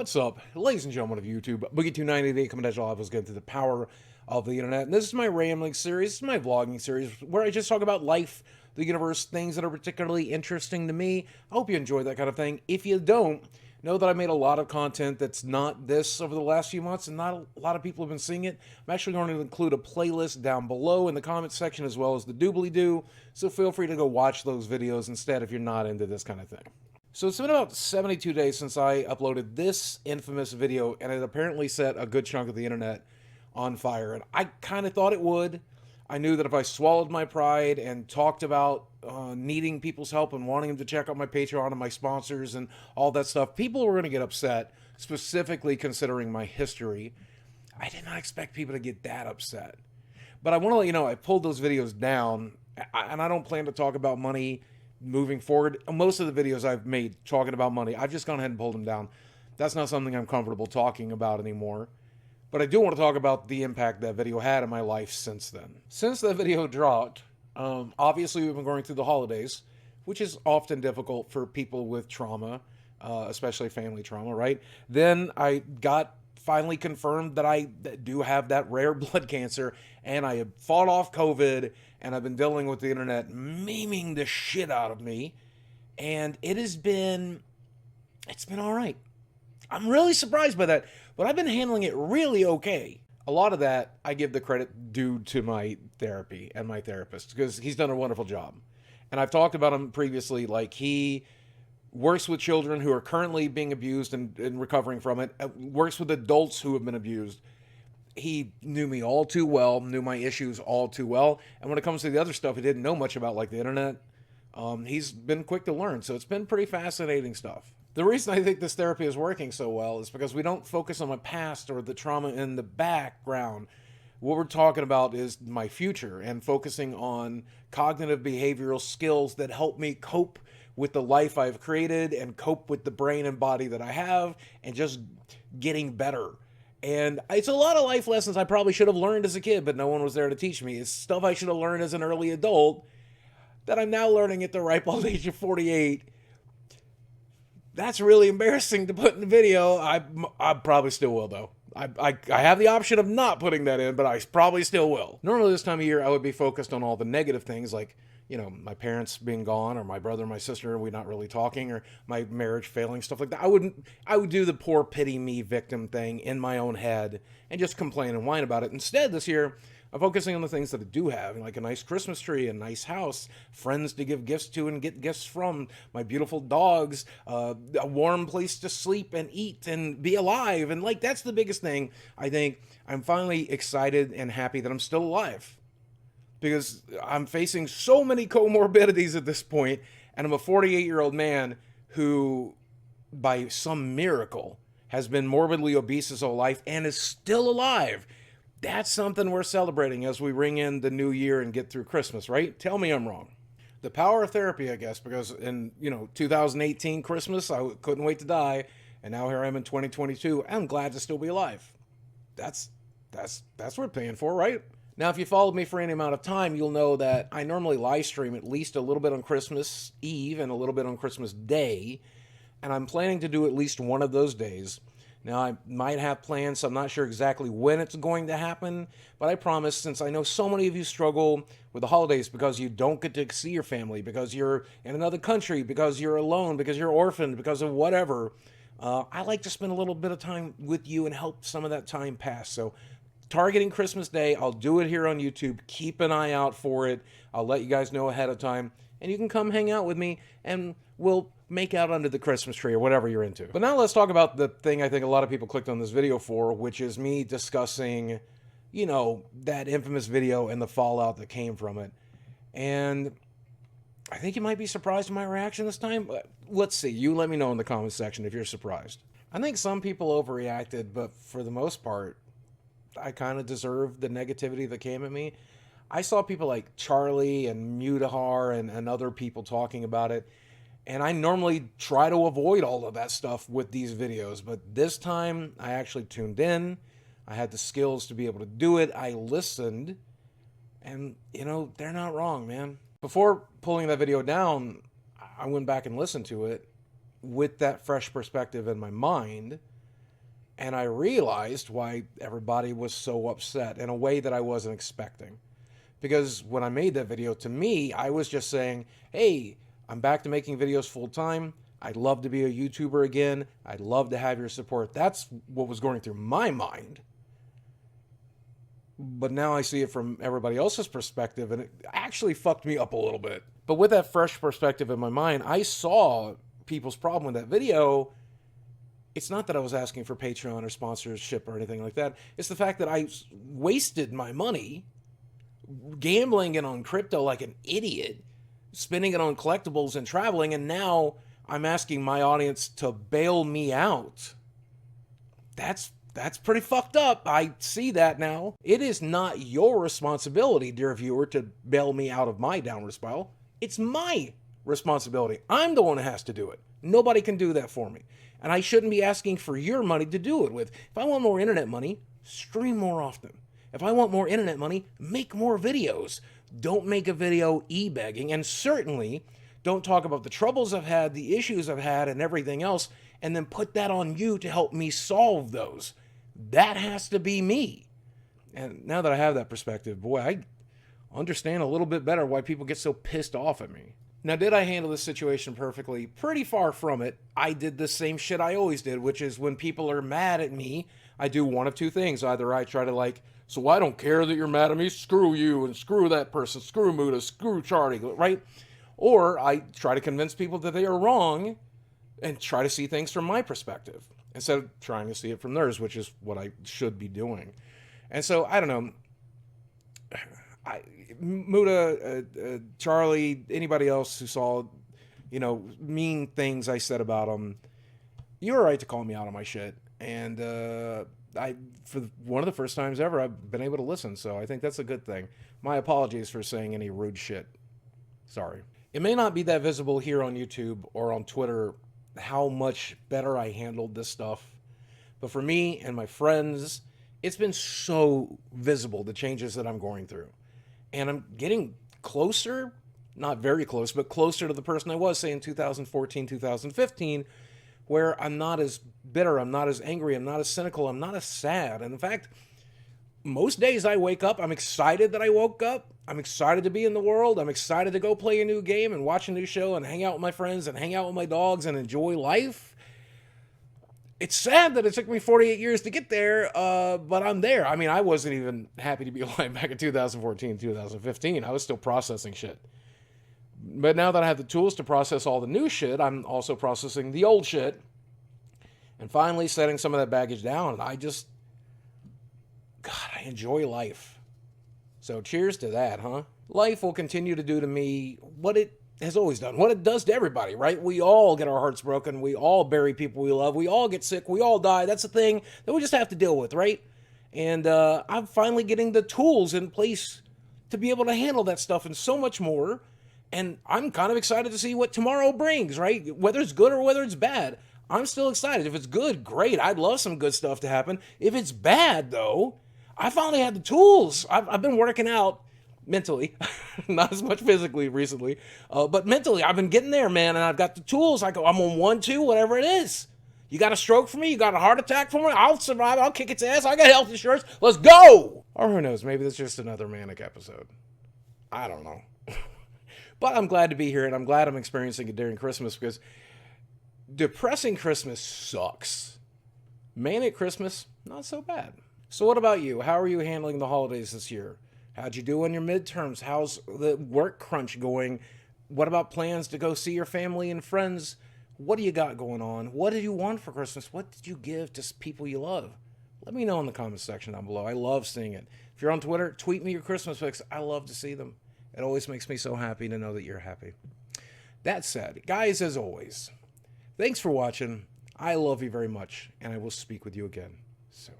What's up, ladies and gentlemen of YouTube? Boogie2988 coming at y'all. I was getting to the power of the internet. And this is my rambling series, this is my vlogging series, where I just talk about life, the universe, things that are particularly interesting to me. I hope you enjoy that kind of thing. If you don't, know that I made a lot of content that's not this over the last few months, and not a lot of people have been seeing it. I'm actually going to include a playlist down below in the comment section, as well as the doobly-doo, so feel free to go watch those videos instead if you're not into this kind of thing. So it's been about 72 days since I uploaded this infamous video, and it apparently set a good chunk of the internet on fire. And I kind of thought it would. I knew that if I swallowed my pride and talked about needing people's help and wanting them to check out my Patreon and my sponsors and all that stuff, people were going to get upset, specifically considering my history. I did not expect people to get that upset. But I want to let you know, I pulled those videos down, and I don't plan to talk about money moving forward. Most of the videos I've made talking about money, I've just gone ahead and pulled them down. That's not something I'm comfortable talking about anymore. But I do want to talk about the impact that video had in my life since then. Since that video dropped, obviously we've been going through the holidays, which is often difficult for people with trauma, especially family trauma, right? Then I got finally confirmed that I do have that rare blood cancer, and I have fought off COVID, and I've been dealing with the internet memeing the shit out of me, and it's been all right. I'm really surprised by that, but I've been handling it really okay. A lot of that I give the credit due to my therapy and my therapist, because he's done a wonderful job. And I've talked about him previously, like he works with children who are currently being abused and recovering from it, works with adults who have been abused. He knew me all too well, knew my issues all too well. And when it comes to the other stuff he didn't know much about, like the internet, he's been quick to learn. So it's been pretty fascinating stuff. The reason I think this therapy is working so well is because we don't focus on my past or the trauma in the background. What we're talking about is my future and focusing on cognitive behavioral skills that help me cope with the life I've created and cope with the brain and body that I have, and just getting better. And it's a lot of life lessons I probably should have learned as a kid, but no one was there to teach me. It's stuff I should have learned as an early adult that I'm now learning at the ripe old age of 48. That's really embarrassing to put in the video. I probably still will, though. I have the option of not putting that in, but I probably still will. Normally this time of year, I would be focused on all the negative things, like, you know, my parents being gone, or my brother and my sister, we not really talking, or my marriage failing, stuff like that. I would do the poor pity me victim thing in my own head and just complain and whine about it. Instead, this year, I'm focusing on the things that I do have, like a nice Christmas tree, a nice house, friends to give gifts to and get gifts from, my beautiful dogs, a warm place to sleep and eat and be alive. And like, that's the biggest thing. I think I'm finally excited and happy that I'm still alive, because I'm facing so many comorbidities at this point, and I'm a 48-year-old man who, by some miracle, has been morbidly obese his whole life and is still alive. That's something we're celebrating as we ring in the new year and get through Christmas, right? Tell me I'm wrong. The power of therapy, I guess, because in, 2018 Christmas, I couldn't wait to die, and now here I am in 2022. I'm glad to still be alive. That's worth paying for, right? Now, if you followed me for any amount of time, you'll know that I normally live stream at least a little bit on Christmas Eve and a little bit on Christmas Day, and I'm planning to do at least one of those days. Now, I might have plans, so I'm not sure exactly when it's going to happen, but I promise, since I know so many of you struggle with the holidays because you don't get to see your family, because you're in another country, because you're alone, because you're orphaned, because of whatever, I like to spend a little bit of time with you and help some of that time pass. So targeting Christmas Day, I'll do it here on YouTube. Keep an eye out for it. I'll let you guys know ahead of time, and you can come hang out with me, and we'll make out under the Christmas tree or whatever you're into. But now let's talk about the thing I think a lot of people clicked on this video for, which is me discussing, that infamous video and the fallout that came from it. And I think you might be surprised at my reaction this time. Let's see. You let me know in the comments section if you're surprised. I think some people overreacted, but for the most part, I kind of deserve the negativity that came at me. I saw people like Charlie and Mutahar and other people talking about it, and I normally try to avoid all of that stuff with these videos, but this time I actually tuned in. I had the skills to be able to do it. I listened, and, they're not wrong, man. Before pulling that video down, I went back and listened to it with that fresh perspective in my mind, And I realized why everybody was so upset in a way that I wasn't expecting. Because when I made that video, to me, I was just saying, hey, I'm back to making videos full time. I'd love to be a YouTuber again. I'd love to have your support. That's what was going through my mind. But now I see it from everybody else's perspective, and it actually fucked me up a little bit. But with that fresh perspective in my mind, I saw people's problem with that video. It's not that I was asking for Patreon or sponsorship or anything like that. It's the fact that I wasted my money gambling it on crypto like an idiot, spending it on collectibles and traveling, and now I'm asking my audience to bail me out. That's pretty fucked up. I see that now. It is not your responsibility, dear viewer, to bail me out of my downward spiral. It's my responsibility. I'm the one who has to do it. Nobody can do that for me. And I shouldn't be asking for your money to do it with. If I want more internet money, stream more often. If I want more internet money, make more videos. Don't make a video e-begging, and certainly don't talk about the troubles I've had, the issues I've had, and everything else, and then put that on you to help me solve those. That has to be me. And now that I have that perspective, boy, I understand a little bit better why people get so pissed off at me. Now, did I handle this situation perfectly? Pretty far from it. I did the same shit I always did, which is when people are mad at me, I do one of two things. Either I try to so I don't care that you're mad at me, screw you, and screw that person, screw Muda, screw Charlie, right? Or I try to convince people that they are wrong and try to see things from my perspective instead of trying to see it from theirs, which is what I should be doing. And so, I don't know. Muda, Charlie, anybody else who saw, mean things I said about them, you were right to call me out on my shit. And for one of the first times ever, I've been able to listen. So I think that's a good thing. My apologies for saying any rude shit. Sorry. It may not be that visible here on YouTube or on Twitter how much better I handled this stuff. But for me and my friends, it's been so visible, the changes that I'm going through. And I'm getting closer, not very close, but closer to the person I was, say, in 2014, 2015, where I'm not as bitter, I'm not as angry, I'm not as cynical, I'm not as sad. And in fact, most days I wake up, I'm excited that I woke up. I'm excited to be in the world. I'm excited to go play a new game and watch a new show and hang out with my friends and hang out with my dogs and enjoy life. It's sad that it took me 48 years to get there, but I'm there. I mean, I wasn't even happy to be alive back in 2014, 2015. I was still processing shit. But now that I have the tools to process all the new shit, I'm also processing the old shit and finally setting some of that baggage down. And I enjoy life. So cheers to that, huh? Life will continue to do to me what it has always done, what it does to everybody, right? We all get our hearts broken. We all bury people we love. We all get sick. We all die. That's a thing that we just have to deal with, right? And I'm finally getting the tools in place to be able to handle that stuff and so much more. And I'm kind of excited to see what tomorrow brings, right? Whether it's good or whether it's bad. I'm still excited. If it's good, great. I'd love some good stuff to happen. If it's bad, though, I finally had the tools. I've been working out mentally, not as much physically recently, but mentally, I've been getting there, man, and I've got the tools. I'm on 1, 2, whatever it is. You got a stroke for me? You got a heart attack for me? I'll survive. I'll kick its ass. I got health insurance. Let's go! Or who knows? Maybe that's just another manic episode. I don't know. But I'm glad to be here, and I'm glad I'm experiencing it during Christmas, because depressing Christmas sucks. Manic Christmas, not so bad. So what about you? How are you handling the holidays this year? How'd you do on your midterms? How's the work crunch going? What about plans to go see your family and friends? What do you got going on? What did you want for Christmas? What did you give to people you love? Let me know in the comments section down below. I love seeing it. If you're on Twitter, tweet me your Christmas pics. I love to see them. It always makes me so happy to know that you're happy. That said, guys, as always, thanks for watching. I love you very much, and I will speak with you again soon.